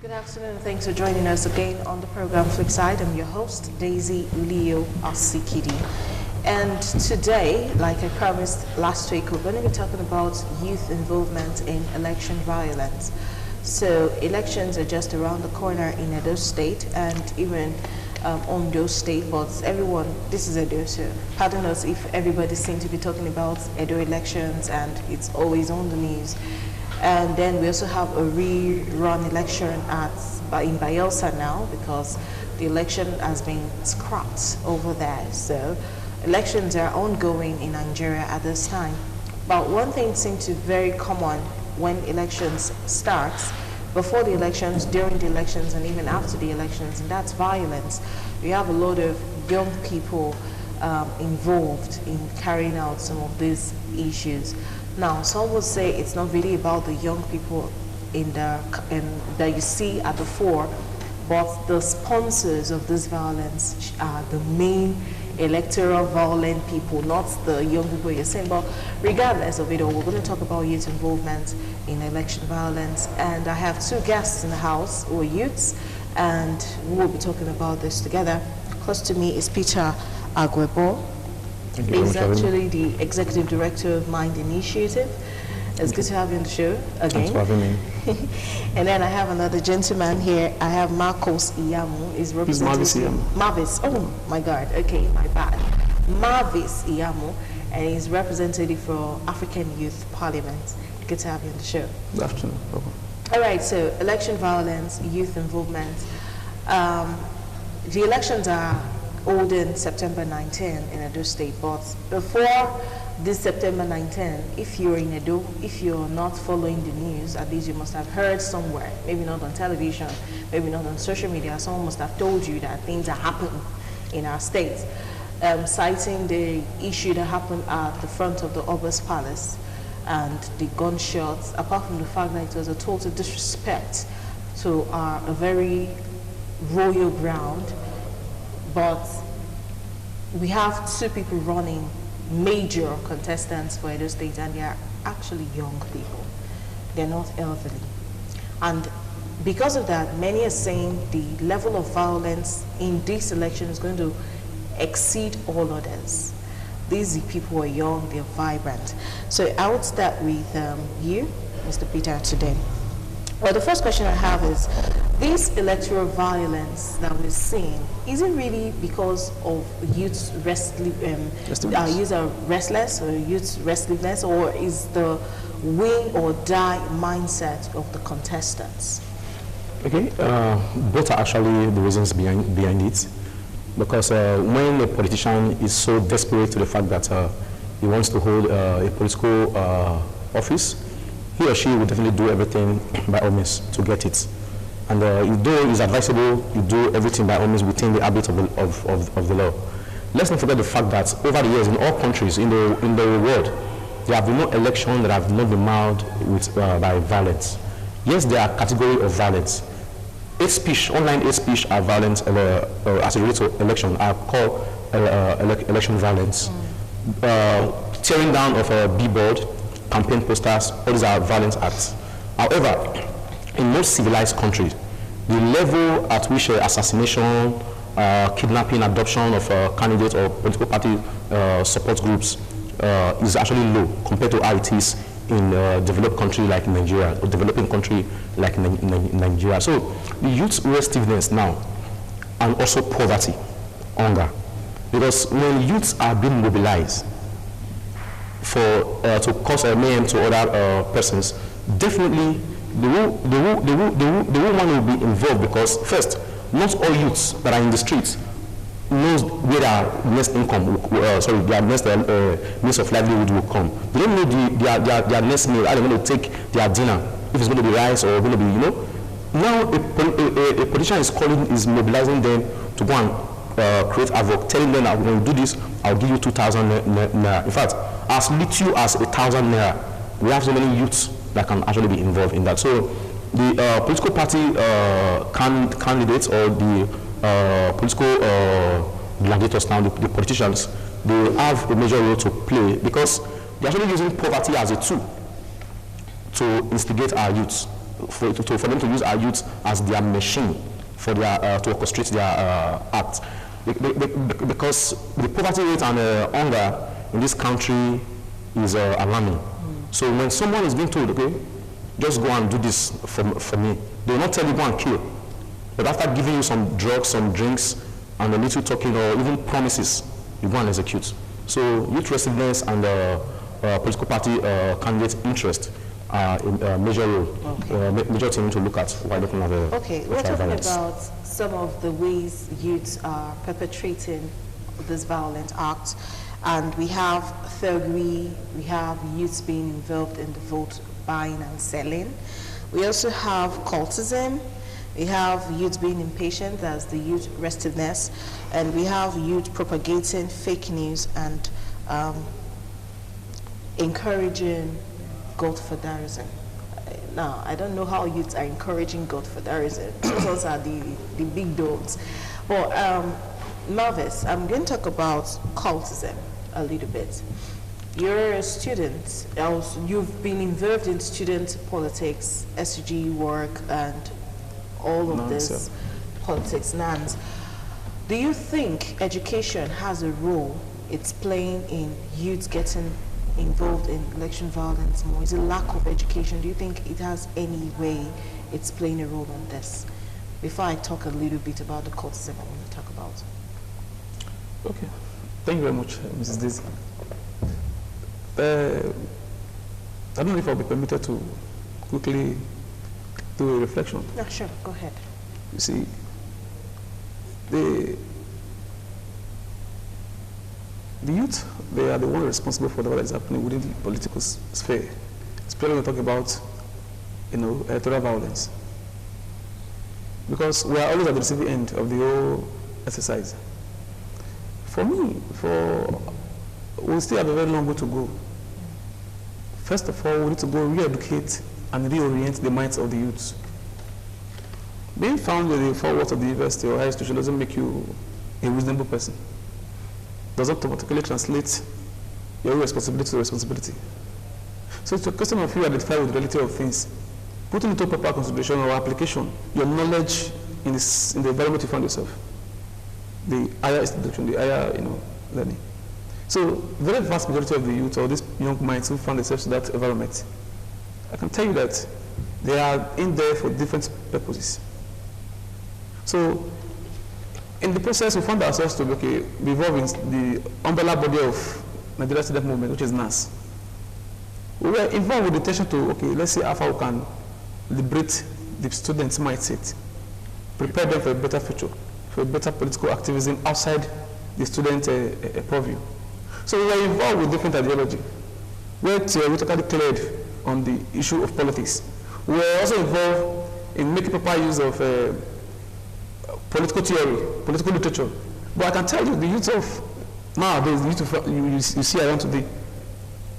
Good afternoon. Thanks for joining us again on the program FLIPSIDE. I'm your host, Daisy Leo Asikidi. And today, like I promised last week, we're going to be talking about youth involvement in election violence. So elections are just around the corner in Edo State and even Ondo State, but everyone, this is Edo, so pardon us if everybody seems to be talking about Edo elections and it's always on the news. And then we also have a rerun election in Bayelsa now because the election has been scrapped over there. So elections are ongoing in Nigeria at this time. But one thing seems to be very common when elections starts, before the elections, during the elections, and even after the elections, and that's violence. We have a lot of young people involved in carrying out some of these issues. Now, some will say it's not really about the young people that you see at the fore, but the sponsors of this violence are the main electoral violent people, not the young people you're saying. But regardless of it all, we're going to talk about youth involvement in election violence. And I have two guests in the house who are youths, and we will be talking about this together. Close to me is Peter Agwebo. He's actually the Executive Director of Mind Initiative. It's good to have you on the show again. Thanks for having me. And then I have another gentleman here. I have Marcos Iyamu. He's Marvis Iyamu. Marvis. Oh my God. Okay, my bad. Marvis Iyamu, and he's representative for African Youth Parliament. Good to have you on the show. Good afternoon. All right. So election violence, youth involvement. The elections are holding September 19 in Edo State, but before this September 19, if you're in Edo, if you're not following the news, at least you must have heard somewhere, maybe not on television, maybe not on social media, someone must have told you that things are happening in our state, citing the issue that happened at the front of the Oba's Palace and the gunshots, apart from the fact that it was a total disrespect to a very royal ground. But we have two people running major contestants for Edo State, and they are actually young people. They're not elderly. And because of that, many are saying the level of violence in this election is going to exceed all others. These people are young, they're vibrant. So I would start with you, Mr. Peter, today. Well, the first question I have is, this electoral violence that we're seeing, is it really because of youth youth are restless or youth restlessness, or is the win or die mindset of the contestants? Okay, both are actually the reasons behind it. Because when a politician is so desperate to the fact that he wants to hold a political office, he or she will definitely do everything by all means to get it. And though it's advisable, you do everything by all means within the ambit of the law. Let's not forget the fact that over the years in all countries in the world, there have been no election that have not been marred with by violence. Yes, there are categories of violence. Hate speech, online hate speech are violence as it relates to election are called election violence. Tearing down of a billboard, campaign posters, all these are violent acts. However, in most civilized countries, the level at which assassination, kidnapping, adoption of candidates or political party support groups is actually low compared to how it is in a developed country like Nigeria, or developing country like Nigeria. So the youth restiveness now, and also poverty, hunger, because when youths are being mobilized to cause mayhem to other persons, definitely the woman will be involved, because first, not all youths that are in the streets knows where their next income, their next means of livelihood will come. They don't know their next meal, how they're going to take their dinner, if it's going to be rice or going to be, Now a politician is mobilizing them to go and create havoc, telling them that when you do this, I'll give you 2,000 naira. In fact, as little as 1,000 naira. We have so many youths that can actually be involved in that. So the political party candidates or the political gladiators now, the politicians, they have a major role to play, because they're actually using poverty as a tool to instigate our youths. for them to use our youth as their machine for their, to orchestrate their act. Because the poverty rate and hunger in this country is alarming. So when someone is being told, okay, just go and do this for me, they will not tell you go and kill. But after giving you some drugs, some drinks, and a little talking or even promises, you go and execute. So youth restiveness and political party candidate interest are a major role, major thing to look at while looking at the Okay, we're talking about some of the ways youths are perpetrating this violent act. And we have thuggery, we have youths being involved in the vote buying and selling. We also have cultism. We have youth being impatient, that's the youth restiveness, and we have youth propagating fake news and encouraging godfatherism. Now, I don't know how youths are encouraging godfatherism. Those are the big dogs. But Marvis, I'm going to talk about cultism a little bit. You're a student, you've been involved in student politics, SG work, and all of this politics, NANS. Do you think education has a role it's playing in youth getting involved in election violence more? Is it lack of education? Do you think it has any way it's playing a role in this? Before I talk a little bit about the cultism I want to talk about. Okay. Thank you very much, Mrs. Daisy. I don't know if I'll be permitted to quickly do a reflection. Yeah, sure, go ahead. You see, the youth, they are the ones responsible for what is happening within the political sphere. Especially when we're talking about, electoral violence. Because we are always at the receiving end of the whole exercise. For me, we still have a very long way to go. First of all, we need to go re-educate and reorient the minds of the youths. Being found in the four walls of the university or high institution doesn't make you a reasonable person. Doesn't automatically translate your responsibility to responsibility. So it's a question of you identify with the reality of things, putting into proper consideration or application your knowledge in the environment you find yourself, the higher institution, the higher learning. So very vast majority of the youth or these young minds who find themselves in that environment, I can tell you that they are in there for different purposes. So in the process, we found ourselves to be involved in the umbrella body of Nigeria Student Movement, which is NAS. We were involved with the intention to, let's see how far we can liberate the students' mindset, prepare them for a better future, for a better political activism outside the student purview. So we were involved with different ideology. We were theoretically cleared on the issue of politics. We were also involved in making proper use of political theory, political literature. But I can tell you, the youth of nowadays, you see around today,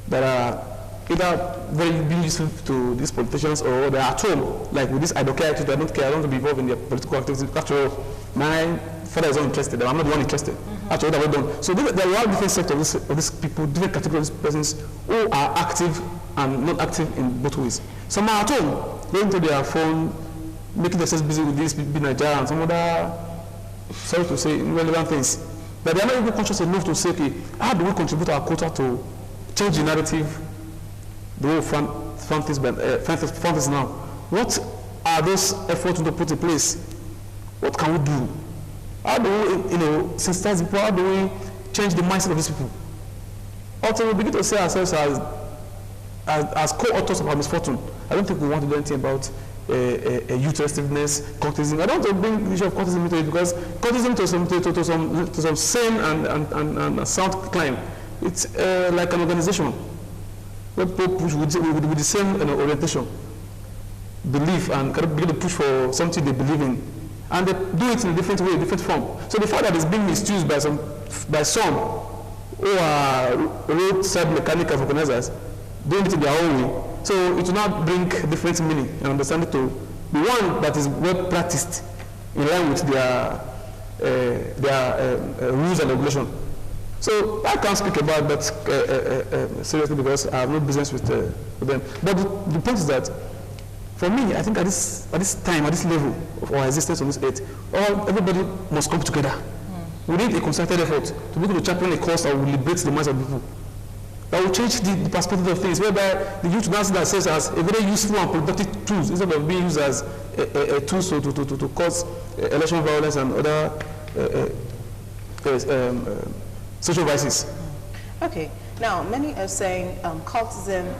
that are either very being useful to these politicians or they are at home, like with this I don't care attitude, I don't care, I don't want to be involved in their political activities. After all, my father is not interested, I'm not the one interested. After all, that we're done. So there are different sectors of these people, different categories of persons who are active and not active in both ways. Some are at home, going to their phone, making themselves busy with this big Nigeria and some other, sorry to say, irrelevant things. But they are not even conscious enough to say, how do we contribute our quota to change the narrative, the whole front is now? What are those efforts to put in place? What can we do? How do we, sensitize people? How do we change the mindset of these people? Also, we begin to see ourselves as co-authors of our misfortune. I don't think we want to do anything about youth restiveness, cultism. I don't want to bring the issue of cultism into it because cultism to some sane and sound climb. It's like an organization where people push with the same orientation, belief, and kind of begin to push for something they believe in. And they do it in a different way, different form. So the fact that it's being misused by some who are roadside mechanical organizers, doing it in their own way. So it will not bring different meaning and understanding to the one that is well practiced in line with their rules and regulation. So I can't speak about that seriously because I have no business with them. But the point is that For me, I think at this time, at this level of our existence on this earth, everybody must come together. We need a concerted effort to be able to champion a cause that will liberate the minds of people. That will change the perspective of things, whereby the youth now see themselves as a very useful and productive tools instead of being used as a tool to cause election violence and other social vices. Okay. Now, many are saying cultism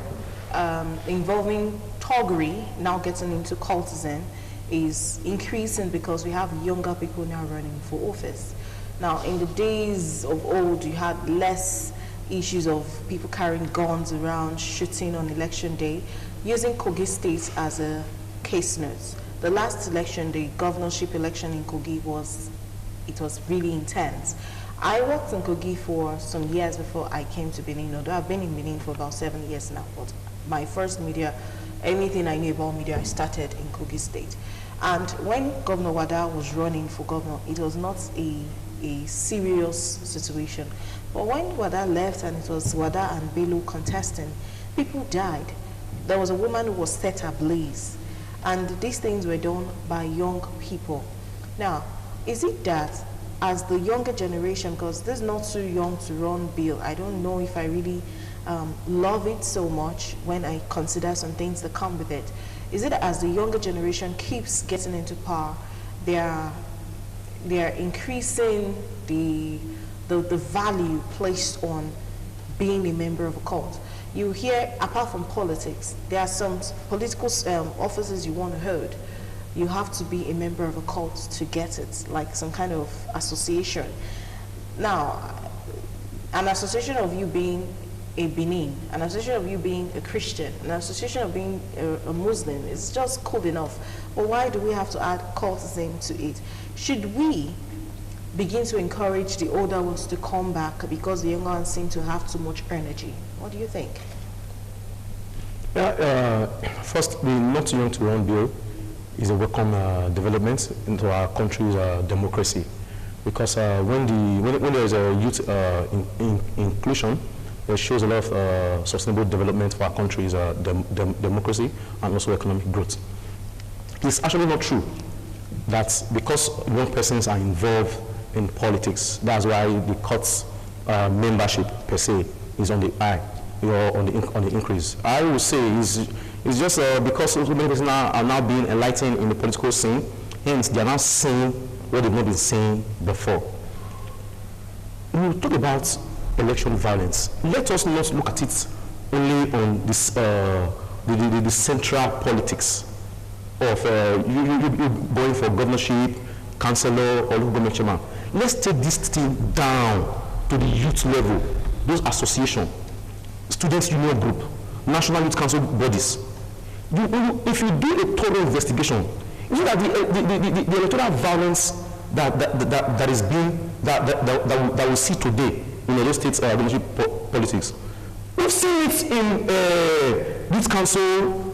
involving thuggery, now getting into cultism, is increasing because we have younger people now running for office. Now, in the days of old, you had less issues of people carrying guns around, shooting on election day. Using Kogi State as a case note, the last election, the governorship election in Kogi was really intense. I worked in Kogi for some years before I came to Benin, although I've been in Benin for about 7 years now, but my first media, anything I knew about media, I started in Kogi State. And when Governor Wada was running for governor, it was not a serious situation. But when Wada left and it was Wada and Bello contesting, people died. There was a woman who was set ablaze. And these things were done by young people. Now, is it that as the younger generation, because this is not too young to run bill, I don't know if I really love it so much when I consider some things that come with it. Is it as the younger generation keeps getting into power, they are increasing the value placed on being a member of a cult? You hear, apart from politics, there are some political offices you want to hold. You have to be a member of a cult to get it, like some kind of association. Now, an association of you being a Benin, an association of you being a Christian, an association of being a Muslim, is just cool enough. But why do we have to add cultism to it? Should we begin to encourage the older ones to come back because the younger ones seem to have too much energy? What do you think? Yeah, first, the not too young to run bill is a welcome development into our country's democracy, because when there is a youth inclusion, it shows a lot of sustainable development for our country's democracy and also economic growth. It's actually not true that because young persons are involved in politics, that's why the court's membership per se is on the high or on the increase. I would say it's just because so many persons are now being enlightened in the political scene, hence they are now saying what they've not been saying before. When we talk about election violence, let us not look at it only on this the central politics of you going for governorship, councillor, or local government chairman. Let's take this thing down to the youth level, those associations, students' union group, national youth council bodies. If you do a thorough investigation, you see that the electoral violence that is being that we see today in Edo State's governorship politics, we've seen it in youth council,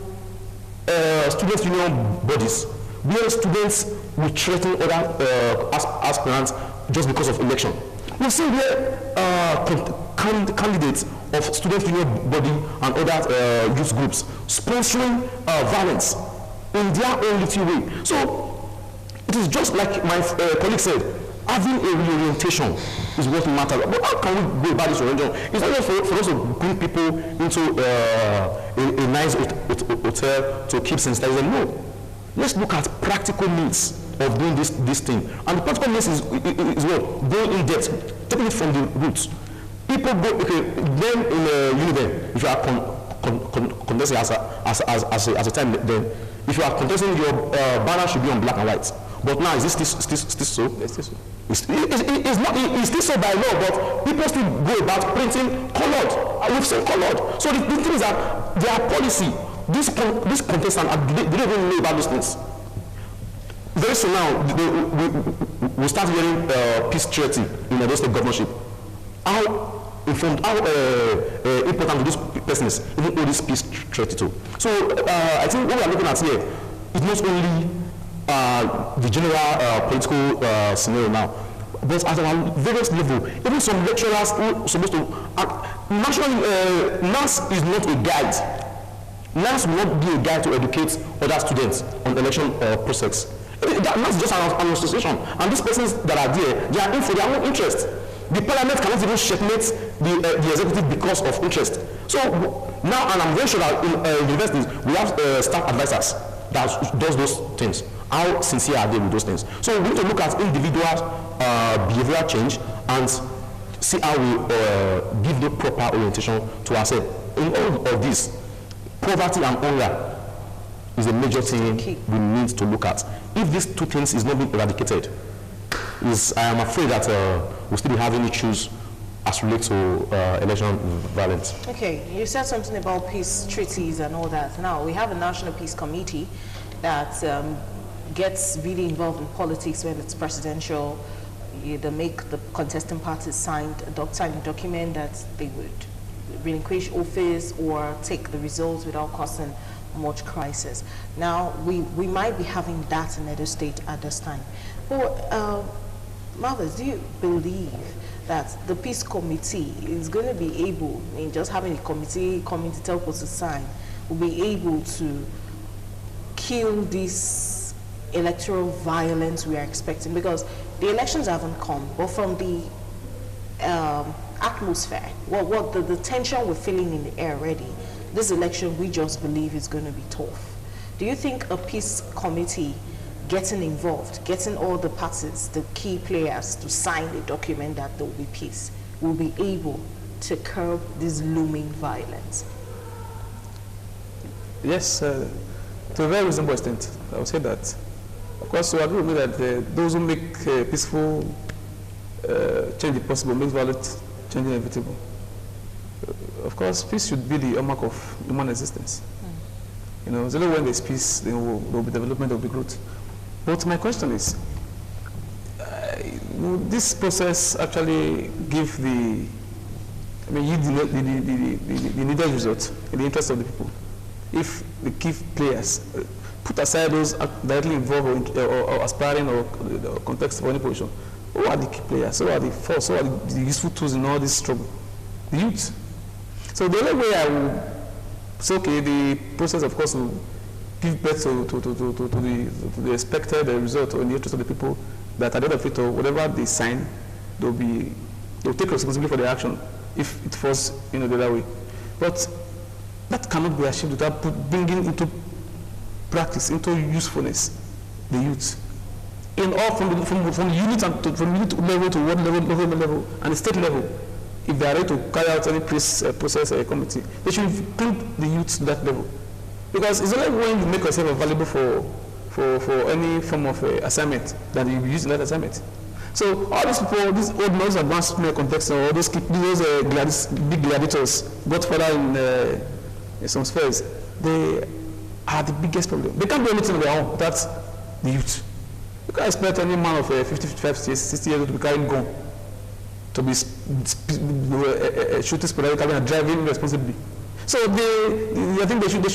students' union bodies, where students will threaten other aspirants just because of election. We've seen where candidates of student union body and other youth groups sponsoring violence in their own little way. So it is just like my colleague said, having a reorientation is what matters. But how can we go about this reorientation? It's not just for us to bring people into a nice hotel to keep sensitizing. No. Let's look at practical needs of doing this thing. And the practical needs is what? Going in depth, taking it from the roots. People go, okay, then in Uniben, if you are contesting as a time, then if you are contesting, your banner should be on black and white. But now, is this so? It's still so by law, but people still go about printing colored. We've seen colored. So the thing is that their policy, this contestant, they don't even know about those things. Very soon now, we'll start hearing peace treaty in the state governorship. How informed, how important to this person is, even all this peace treaty too. So I think what we are looking at here is not only the general political scenario now, but at our various level, even some lecturers who are supposed to, national mass is not a guide. NAMS will not be a guide to educate other students on election process. That's just an association. And these persons that are there, they are in for their own interest. The parliament cannot even checkmate the executive because of interest. So now, and I'm very sure that in universities, we have staff advisors that does those things. How sincere are they with those things? So we need to look at individual behavioral change and see how we give the proper orientation to ourselves. In all of this, poverty and hunger is a major thing we need to look at. If these two things is not being eradicated, I am afraid that we'll still be having issues as relates to election violence. Okay, you said something about peace treaties and all that. Now, we have a National Peace Committee that gets really involved in politics when it's presidential. They make the contesting parties sign a document that they would relinquish office or take the results without causing much crisis. Now, we might be having that in Edo State at this time. But, Marvelous, do you believe that the Peace Committee is going to be able, in just having a committee coming to tell us to sign, will be able to kill this electoral violence we are expecting? Because the elections haven't come, but from the atmosphere, the tension we're feeling in the air already, this election we just believe is going to be tough. Do you think a peace committee getting involved, getting all the parties, the key players to sign a document that there will be peace, will be able to curb this looming violence? Yes, to a very reasonable extent, I would say that. Of course, you agree with me that those who make peaceful change possible, make violent change inevitable. Of course, peace should be the hallmark of human existence. You know, it's only when there's peace, there will be development, there will be growth. But my question is, will this process actually give yield the needed result in the interest of the people? If the key players, put aside those directly involved or aspiring or context for any position, who are the key players? Who are the force? Who are the useful tools in all this struggle? The youth. So the only way I will say, okay, the process, of course, will give birth to the expected result or in the interest of the people, that at the end of it, or whatever they sign, they'll take responsibility for the action if it falls the other way. But that cannot be achieved without bringing into practice, into usefulness, the youth. In all, from the unit level to world level, and the state level, if they are ready to carry out any process or committee, they should bring the youth to that level. Because it's only when you make yourself available for any form of assignment that you use in that assignment. So all these people, these old most advanced player context, or those big gladiators, Godfather in some spheres, they are the biggest problem. They can't do anything on their own. That's the youth. You can't expect any man of 50, 55, 60 years old to be carrying gun, to be shooting sporadically and driving responsibly. So I think the youth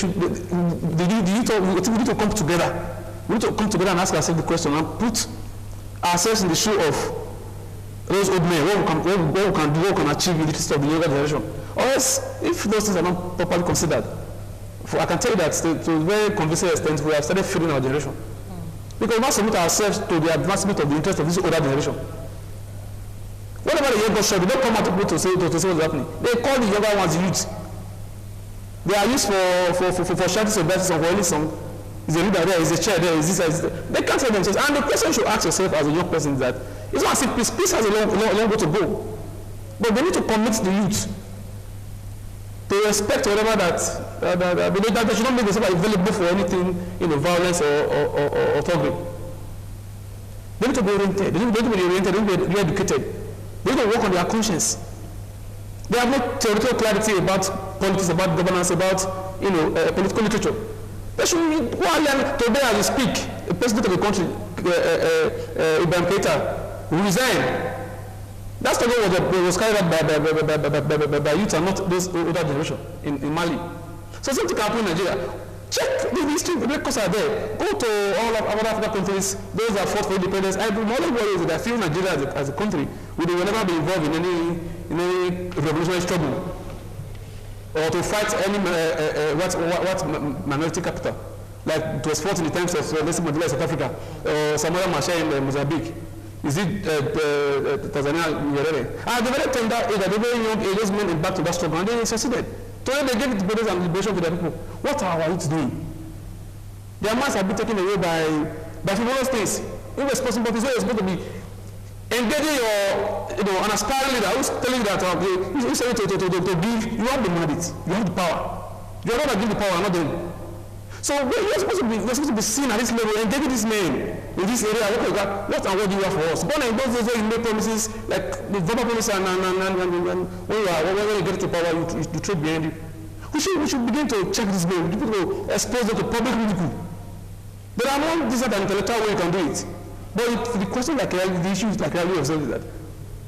we need to come together. We need to come together and ask ourselves the question and put ourselves in the shoe of those old men, what we can do, what we can achieve in the interest of the younger generation. Or else, if those things are not properly considered, I can tell you that to a very convincing extent, we have started failing our generation. Because we must submit ourselves to the advancement of the interest of this older generation. Whatever the younger show, they don't come out to say what's happening. They call the younger ones youth. They are used for shouting or dances or any song. Is a leader there, is a chair there, is this, they can't tell themselves. And the question you should ask yourself as a young person is that, it's not as if peace has a long way to go. But they need to commit the youth to respect whatever that they should not make themselves available for anything, violence or thuggery. They need to be oriented, they need to be oriented, they need to be educated. They need to work on their conscience. They have no theoretical clarity about politics, about governance, about political literature. They should go and learn today as we speak. The president of the country, Ibrahim Keita, will resign. That's the way was carried out by youth and not those older generation in Mali. So something can happen in Nigeria. Check the history, the records are there. Go to all of other African countries, those that fought for independence. I do not worry that I feel Nigeria as a country will never be involved in any revolutionary struggle. or to fight any minority capital, like it was fought in the times of Nelson Mandela in South Africa, or Samuel Machel in Mozambique. Is it Tanzania? And the very tender age, at the very young age, those men embarked on that struggle, and they succeeded. Today they gave it brothers and liberation to their people. What are our youth doing? Their minds have been taken away by frivolous things. Irresponsible things. You're supposed to be engaging an aspiring leader who's telling you that who's saying to give. You have the mandate. You have the power. You're not giving the power, not them. So you're supposed to be seen at this level, engaging these men in this area. What and what do you have for us? But in those days when you make promises, like the verbal promises, and when you get to power, you trade behind you. We should begin to check this men. People will expose them to public ridicule. There are no decent and intellectual way you can do it. But the question, like the issue is like really observed, that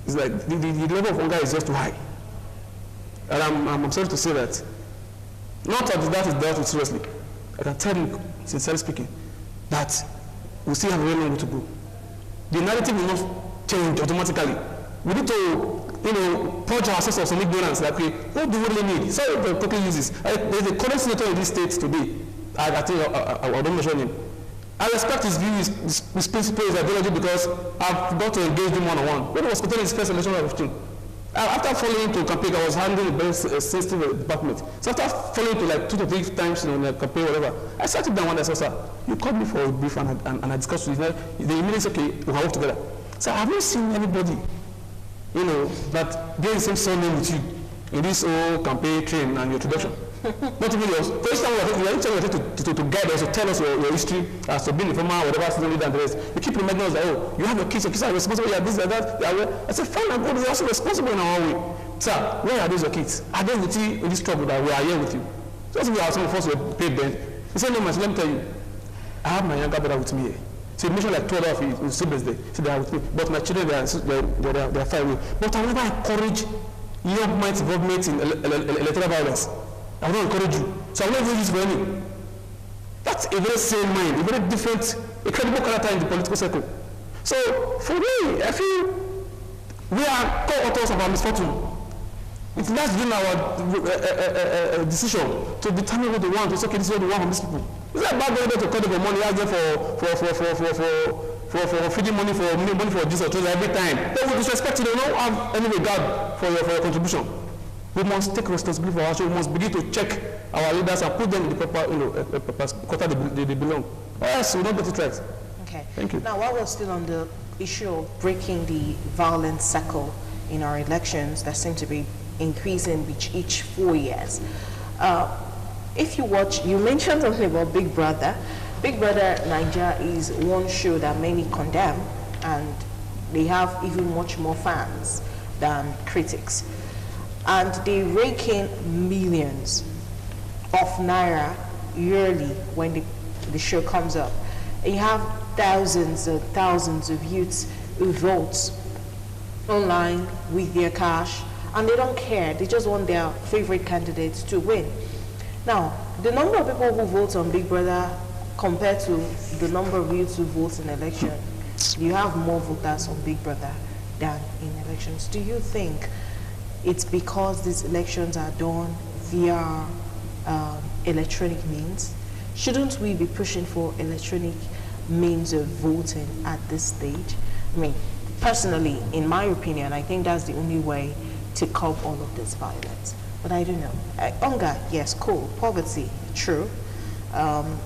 is like the level of hunger is just too high. And I'm sorry to say that. Not that that is dealt with seriously. I can tell you, sincerely speaking, that we still have a very long way to go. The narrative will not change automatically. We need to, purge ourselves of some ignorance. Like, what do we really need? So the token uses. There's a current senator in this state today. I think I don't mention him. I respect his views, his principles, his ideology, because I've got to engage him one-on-one. When he was contesting his first election of 15, after following to campaign, I was handling a very sensitive department. So after following to like 2 to 3 times in the campaign, whatever, I sat him down one day and said, "Sir, you called me for a brief and I discussed with you. They immediately said, okay, we can work together." So have you seen anybody, that bears the same surname with you in this whole campaign train and your introduction? Not even yours. For each time we are to guide us, to tell us your history, as to being a former, whatever, student leader and the rest. You keep reminding us that, you have your kids are responsible, you are this, you are that. I said, fine and good, we are also responsible in our own way. Sir, where are those your kids? Are they with you in this trouble that we are here with you? Just we are some of us were paid then. He said, no, man, let me tell you, I have my younger brother with me here. So he mentioned like 12 of his siblings there. So they are with me. But my children, they are far away. But I never encourage young minds involvement in electoral violence. I will not encourage you. So I will not even use for any. That's a very sane mind, a very different, a credible character in the political circle. So for me, I feel we are co-authors of our misfortune. It lies within our decision to determine what they want. To say, okay, this is what they want from these people. It's not about going there to cut them for money, ask them for feeding money for this or that every time. They will disrespect you. They don't have any regard for your contribution. We must take responsibility for our children. We must begin to check our leaders and put them in the proper quarter they belong. Or else we don't get it right. Okay. Thank you. Now, while we're still on the issue of breaking the violent cycle in our elections that seem to be increasing each 4 years, if you watch, you mentioned something about Big Brother. Big Brother Nigeria is one show that many condemn, and they have even much more fans than critics. And they rake in millions of naira yearly when the show comes up. And you have thousands and thousands of youths who vote online with their cash, and they don't care. They just want their favorite candidates to win. Now, the number of people who vote on Big Brother compared to the number of youths who vote in election, you have more voters on Big Brother than in elections. Do you think it's because these elections are done via electronic means? Shouldn't we be pushing for electronic means of voting at this stage? I mean, personally, in my opinion, I think that's the only way to curb all of this violence. But I don't know. Hunger, yes, cool. Poverty, true.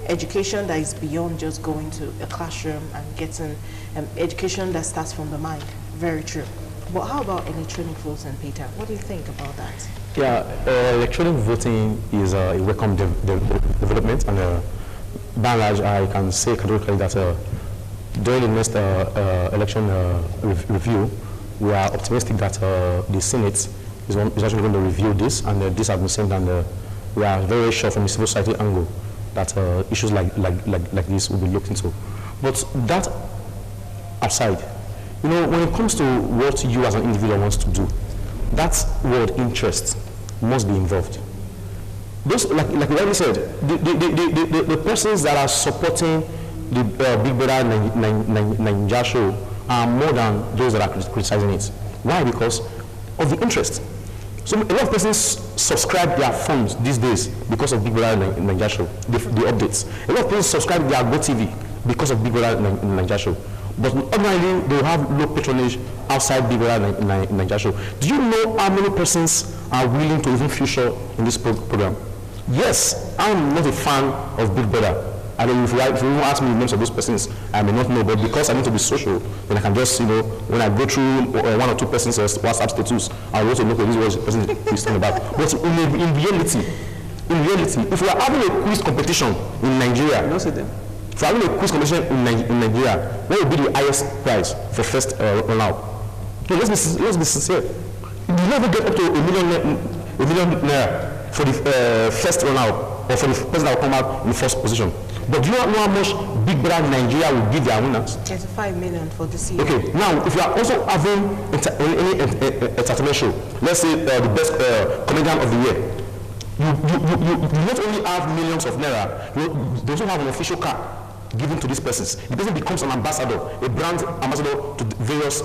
Education that is beyond just going to a classroom and getting education that starts from the mind, very true. But how about electronic voting, Peter? What do you think about that? Yeah, electronic voting is a welcome development, and by and large, I can say categorically that during the next election review, we are optimistic that the Senate is actually going to review this, and this has been sent, and we are very sure from the civil society angle that issues like this will be looked into. But that aside, when it comes to what you as an individual wants to do, that word interest must be involved. Those, like we said, the persons that are supporting the Big Brother Nigeria show are more than those that are criticizing it. Why? Because of the interest. So a lot of persons subscribe their phones these days because of Big Brother Nigeria show, the updates. A lot of persons subscribe their GoTV because of Big Brother Nigeria show. But ordinarily, they will have low patronage outside Big Brother Nigeria show. Do you know how many persons are willing to even feature in this program? Yes, I'm not a fan of Big Brother. I mean, if you ask me the names of those persons, I may not know, but because I need to be social, then I can just, when I go through one or two persons' WhatsApp status, I also know this is what the person is talking about. But in reality, if we are having a quiz competition in Nigeria, if we are having a quiz competition in Nigeria, what would be the highest prize for first run-out? No, let's be sincere. You never get up to a million naira for the first run-out, or for the person that will come out in the first position. But do you know how much Big Brother Nigeria will give their winners? 25 million for this year. Okay, now if you are also having any entertainment show, let's say the best comedian of the year, you not only have millions of naira, they also have an official card given to these persons. The person becomes an ambassador, a brand ambassador to various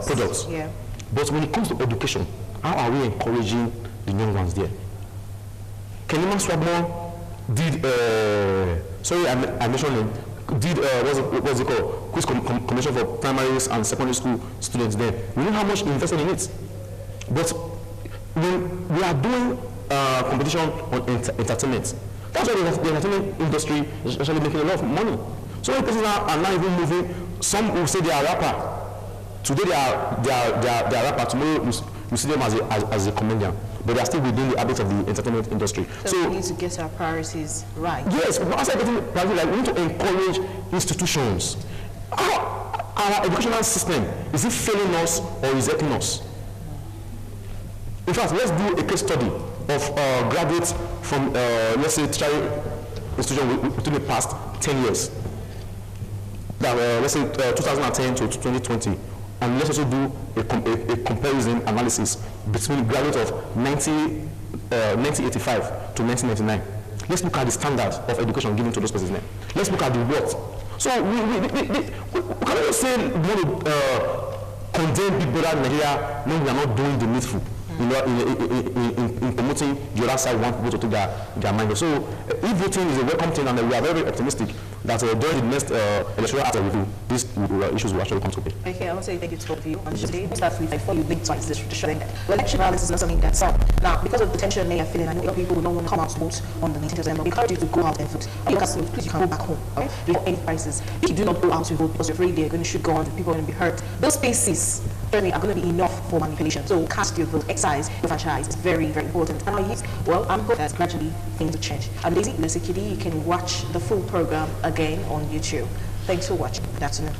products. Yeah. But when it comes to education, how are we encouraging the young ones there? Keniman Swabmo did, I mentioned him, did, what's it called, quiz commission for primaries and secondary school students there. We know how much we invested in it. But when we are doing competition on entertainment, that's why the entertainment industry is actually making a lot of money. So many persons are now even moving, some will say they are rapper. Today they are rapper, tomorrow you see them as a comedian. But they are still within the habits of the entertainment industry. So we need to get our priorities right. Yes, but as I getting priorities, we need to encourage institutions. Our educational system, is it failing us or is it helping us? In fact, let's do a case study of graduates from, let's say, tertiary institution within the past 10 years. Let's say 2010 to 2020. And let's also do a comparison analysis between graduates of 1985 to 1999. Let's look at the standards of education given to those persons now. Let's look at the what. So we cannot say we want to condemn Big Brother Nigeria when we are not doing the needful. In promoting the other side, we want people to take their mind. So e-voting is a welcome thing, and we are very optimistic that during the next electoral after review, these issues will actually come to play. Okay, I want to say thank you to both of you. On this day, before you blink twice, this showing that election violence is not something that's on. Now, because of the tension they are feeling, I know a lot of people will not want to come out to vote on the 19th of December. We encourage you to go out and vote. Please, you can go back home. Okay? Before any crisis. If you do not go out to vote because you're afraid they're going to shoot guns, people are going to be hurt, those spaces certainly are going to be enough for manipulation. So cast your vote, exercise your franchise. It's very, very important. And I use, well, I'm hoping that gradually things will change. I'm Daisy Ulikio. You can watch the full program again on YouTube. Thanks for watching. Good afternoon.